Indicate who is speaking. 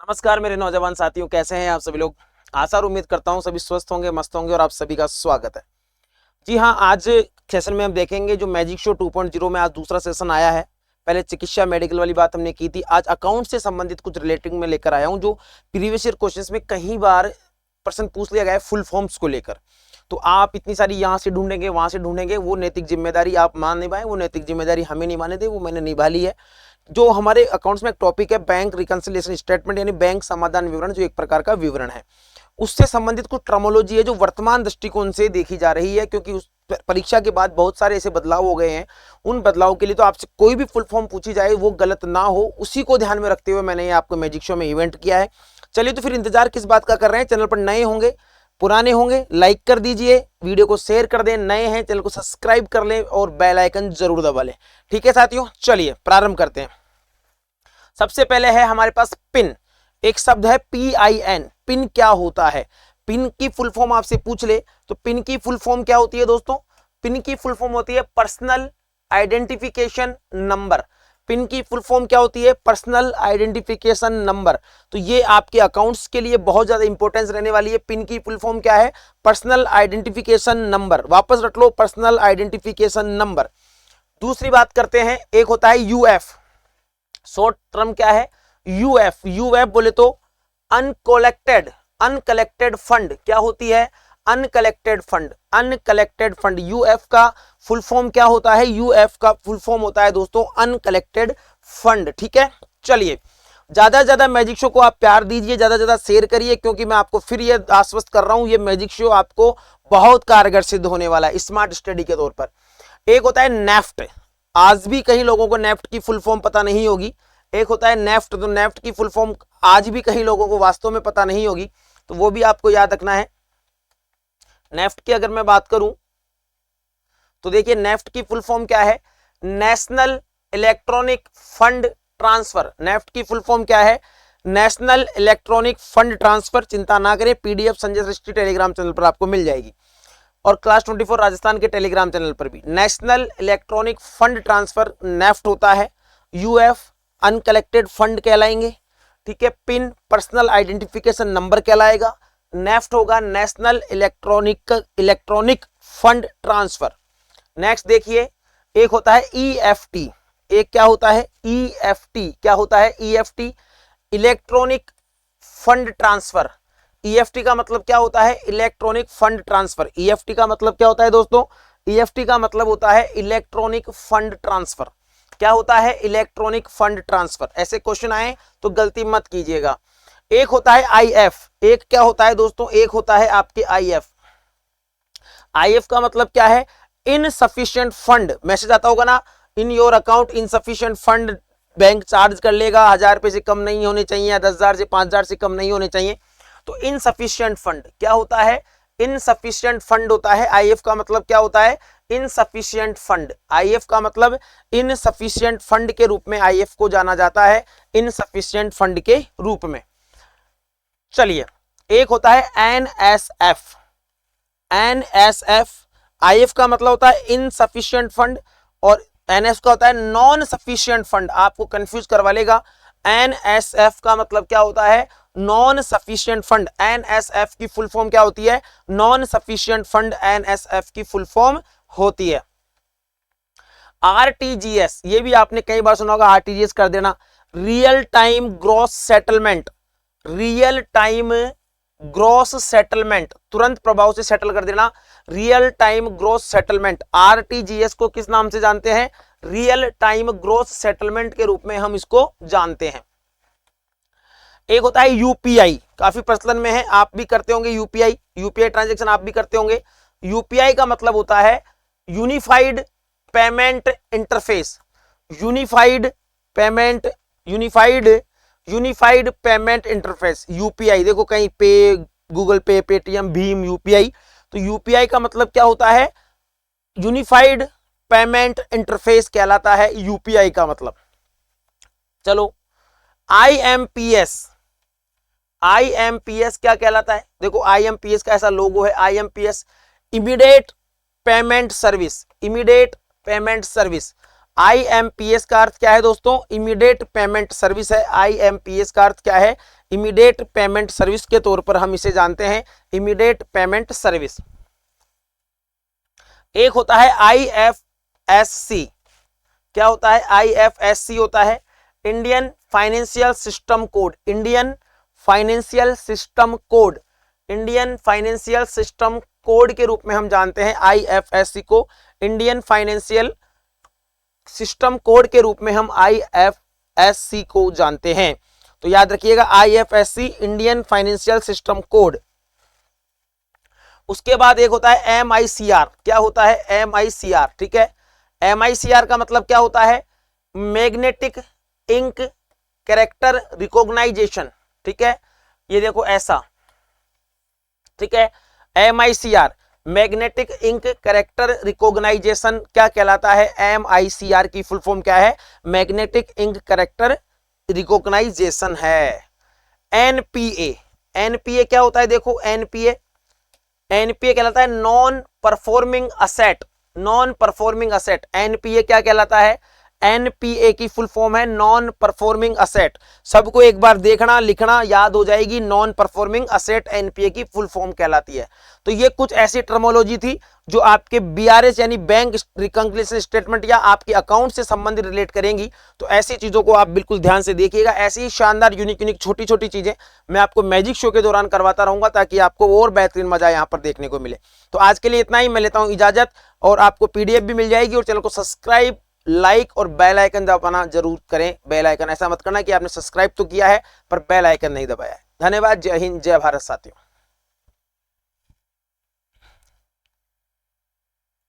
Speaker 1: नमस्कार मेरे नौजवान साथियों, कैसे हैं आप सभी लोग। आशा और उम्मीद करता हूं सभी स्वस्थ होंगे, मस्त होंगे और आप सभी का स्वागत है। जी हाँ, आज सेशन में हम देखेंगे जो मैजिक शो 2.0 में आज दूसरा सेशन आया है। पहले चिकित्सा मेडिकल वाली बात हमने की थी, आज अकाउंट से संबंधित कुछ रिलेटिंग में लेकर आया हूं जो प्रीवियस ईयर क्वेश्चंस में कई बार प्रश्न पूछ लिया गया है फुल फॉर्म्स को लेकर। तो आप इतनी सारी यहाँ से ढूंढेंगे वहां से ढूंढेंगे, वो नैतिक जिम्मेदारी आप मान निभाएं, वो नैतिक जिम्मेदारी हमें निभाने दे, वो मैंने निभा ली है। जो हमारे अकाउंट्स में एक टॉपिक है बैंक रिकंसिलिएशन स्टेटमेंट, यानी बैंक समाधान विवरण, जो एक प्रकार का विवरण है, उससे संबंधित कुछ टर्मोलॉजी है जो वर्तमान दृष्टिकोण से देखी जा रही है, क्योंकि उस परीक्षा के बाद बहुत सारे ऐसे बदलाव हो गए हैं। उन बदलाव के लिए तो आपसे कोई भी फुल फॉर्म पूछी जाए वो गलत ना हो, उसी को ध्यान में रखते हुए मैंने ये आपको मैजिक शो में इवेंट किया है। चलिए तो फिर इंतजार किस बात का कर रहे हैं। चैनल पर नए होंगे, पुराने होंगे, लाइक कर दीजिए, वीडियो को शेयर कर दें, नए हैं चैनल को सब्सक्राइब कर लें और बेल आइकन जरूर दबा लें। ठीक है साथियों, चलिए प्रारंभ करते हैं। सबसे पहले है हमारे पास पिन। एक शब्द है PIN। पिन क्या होता है? पिन की फुल फॉर्म आपसे पूछ ले तो पिन की फुल फॉर्म क्या होती है दोस्तों? पिन की फुल फॉर्म होती है पर्सनल आइडेंटिफिकेशन नंबर। पिन की फुल फॉर्म क्या होती है? Personal identification number. तो ये आपके अकाउंट्स के लिए बहुत ज्यादा इंपॉर्टेंस रहने वाली है। पिन की फुल फॉर्म क्या है? Personal identification number. वापस रट लो, पर्सनल आइडेंटिफिकेशन नंबर। दूसरी बात करते हैं, एक होता है UF। शॉर्ट टर्म क्या है? UF बोले तो अनकलेक्टेड फंड। क्या होती है? Uncollected fund. UF का फुल फॉर्म क्या होता है? UF का फुल फॉर्म होता है दोस्तों अनकलेक्टेड फंड। ठीक है, चलिए ज्यादा से ज्यादा मैजिक शो को आप प्यार दीजिए, ज्यादा से ज्यादा शेयर करिए, क्योंकि मैं आपको फिर ये आश्वस्त कर रहा हूं, ये मैजिक शो आपको बहुत कारगर सिद्ध होने वाला है स्मार्ट स्टडी के तौर पर। एक होता है नेफ्ट। आज भी कई लोगों को नेफ्ट की फुल फॉर्म पता नहीं होगी। एक होता है नेफ्ट, तो नेफ्ट की फुल फॉर्म आज भी कई लोगों को वास्तव में पता नहीं होगी, तो वो भी आपको याद रखना है। नेफ्ट की अगर मैं बात करूं तो देखिए नेफ्ट की फुल फॉर्म क्या है? National electronic fund transfer. NEFT की फुल फॉर्म क्या है? National electronic fund transfer. चिंता ना करें, PDF संजय सृष्टि टेलीग्राम चैनल पर आपको मिल जाएगी और क्लास 24 राजस्थान के टेलीग्राम चैनल पर भी। National electronic fund transfer NEFT होता है। UF अनकलेक्टेड फंड कहलाएंगे। ठीक है, पिन पर्सनल आइडेंटिफिकेशन नंबर कहलाएगा। नेफ्ट होगा national electronic fund transfer. Next देखिए, एक होता है EFT। एक क्या होता है? EFT। क्या होता है? EFT electronic fund transfer. EFT का मतलब क्या होता है? Electronic fund transfer. EFT का मतलब क्या होता है दोस्तों? EFT का मतलब होता है इलेक्ट्रॉनिक फंड ट्रांसफर। क्या होता है? Electronic fund transfer. ऐसे क्वेश्चन आए तो गलती मत कीजिएगा। एक होता है IF। एक क्या होता है दोस्तों? एक होता है आपके IF। IF का मतलब क्या है? Insufficient fund. मैसेज आता होगा ना, in your account insufficient fund, bank charge कर लेगा, 1000 रुपए से कम नहीं होने चाहिए या 10,000 से 5,000 से कम नहीं होने चाहिए। तो इनसफिशिएंट फंड क्या होता है? इनसफिशिएंट फंड होता है। IF का मतलब क्या होता है? Insufficient fund. IF का मतलब इनसफिशिएंट फंड के रूप में IF को जाना जाता है, इनसफिशिएंट फंड के रूप में। चलिए, एक होता है NSF। IF का मतलब होता है इनसफिशिएंट फंड और NS का होता है नॉन सफिशिएंट फंड। आपको कंफ्यूज करवा लेगा। NSF का मतलब क्या होता है? Non sufficient fund. NSF की फुल फॉर्म क्या होती है? नॉन सफिशिएंट फंड NSF की फुल फॉर्म होती है। RTGS, ये भी आपने कई बार सुना होगा, RTGS कर देना, real time gross settlement. Real time gross settlement, तुरंत प्रभाव से सेटल कर देना, real time gross settlement. RTGS को किस नाम से जानते हैं? रियल टाइम ग्रॉस सेटलमेंट के रूप में हम इसको जानते हैं। एक होता है UPI, काफी प्रचलन में है, आप भी करते होंगे UPI ट्रांजैक्शन आप भी करते होंगे। UPI का मतलब होता है unified payment interface. Unified payment interface, UPI। देखो कहीं पे, गूगल पे, पेटीएम, भीम, UPI। तो UPI का मतलब क्या होता है? यूनिफाइड पेमेंट इंटरफेस कहलाता है UPI का मतलब। चलो, IMPS क्या कहलाता है? देखो IMPS का ऐसा लोगो है, IMPS immediate payment service. IMPS का अर्थ क्या है दोस्तों? इमीडिएट पेमेंट सर्विस है। IMPS का अर्थ क्या है? इमीडिएट पेमेंट सर्विस के तौर पर हम इसे जानते हैं, इमीडिएट पेमेंट सर्विस। एक होता है IFSC। क्या होता है? IFSC होता है Indian financial system code. Indian financial system code, Indian financial system code के रूप में हम जानते हैं IFSC को। इंडियन फाइनेंशियल सिस्टम कोड के रूप में हम IFSC को जानते हैं। तो याद रखिएगा IFSC, Indian financial system code. उसके बाद एक होता है MICR। क्या होता है? MICR, ठीक है। MICR का मतलब क्या होता है? मैग्नेटिक इंक कैरेक्टर रिकॉग्नाइजेशन, ठीक है। ये देखो ऐसा, ठीक है। MICR magnetic ink character recognization क्या कहलाता है? MICR की फुल फॉर्म क्या है? मैग्नेटिक इंक कैरेक्टर रिकॉग्नाइजेशन है। NPA, NPA क्या होता है? देखो NPA कहलाता है non performing asset. Non performing asset NPA क्या कहलाता है? NPA की फुल फॉर्म है नॉन परफॉर्मिंग असेट। सबको एक बार देखना, लिखना, याद हो जाएगी। नॉन परफॉर्मिंग असेट NPA की फुल फॉर्म कहलाती है। तो ये कुछ ऐसी टर्मोलॉजी थी जो आपके BRS यानी बैंक रिकंसिलिएशन स्टेटमेंट या आपके अकाउंट से संबंधित रिलेट करेंगी। तो ऐसी चीजों को आप बिल्कुल ध्यान से देखिएगा। ऐसी ही शानदार यूनिक छोटी छोटी चीजें मैं आपको मैजिक शो के दौरान करवाता रहूंगा, ताकि आपको और बेहतरीन मजा यहाँ पर देखने को मिले। तो आज के लिए इतना ही, मैं लेता हूँ इजाजत, और आपको PDF भी मिल जाएगी। और चैनल को सब्सक्राइब, लाइक और बेल आइकन दबाना जरूर करें। बेल आइकन ऐसा मत करना कि आपने सब्सक्राइब तो किया है पर बेल आइकन नहीं दबाया है। धन्यवाद। जय हिंद, जय भारत साथियों।